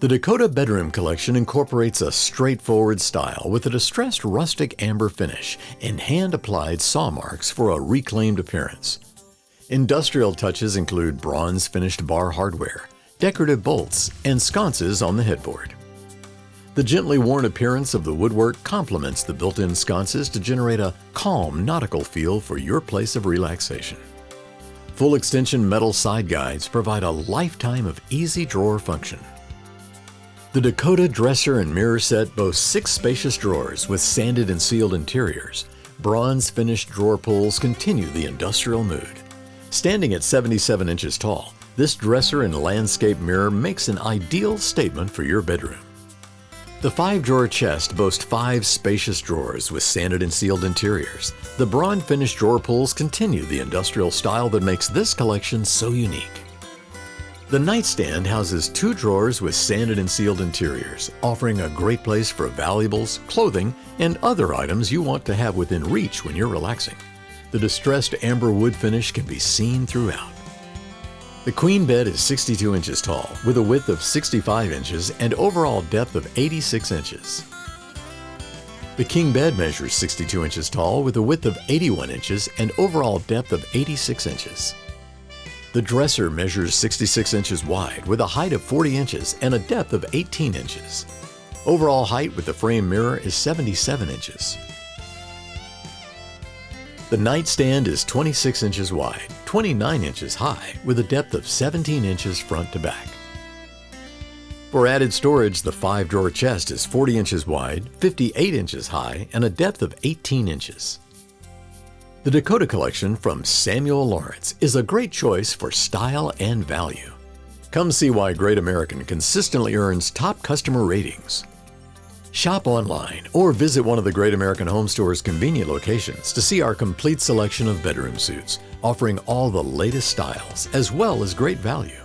The Dakota Bedroom collection incorporates a straightforward style with a distressed rustic amber finish and hand-applied saw marks for a reclaimed appearance. Industrial touches include bronze-finished bar hardware, decorative bolts, and sconces on the headboard. The gently worn appearance of the woodwork complements the built-in sconces to generate a calm nautical feel for your place of relaxation. Full extension metal side guides provide a lifetime of easy drawer function. The Dakota Dresser and Mirror set boasts 6 spacious drawers with sanded and sealed interiors. Bronze-finished drawer pulls continue the industrial mood. Standing at 77 inches tall, this dresser and landscape mirror makes an ideal statement for your bedroom. The 5-drawer chest boasts 5 spacious drawers with sanded and sealed interiors. The bronze-finished drawer pulls continue the industrial style that makes this collection so unique. The nightstand houses 2 drawers with sanded and sealed interiors, offering a great place for valuables, clothing, and other items you want to have within reach when you're relaxing. The distressed amber wood finish can be seen throughout. The queen bed is 62 inches tall, with a width of 65 inches and overall depth of 86 inches. The king bed measures 62 inches tall, with a width of 81 inches and overall depth of 86 inches. The dresser measures 66 inches wide, with a height of 40 inches and a depth of 18 inches. Overall height with the frame mirror is 77 inches. The nightstand is 26 inches wide, 29 inches high, with a depth of 17 inches front to back. For added storage, the 5-drawer chest is 40 inches wide, 58 inches high, and a depth of 18 inches. The Dakota collection from Samuel Lawrence is a great choice for style and value. Come see why Great American consistently earns top customer ratings. Shop online or visit one of the Great American Home Store's convenient locations to see our complete selection of bedroom suits, offering all the latest styles as well as great value.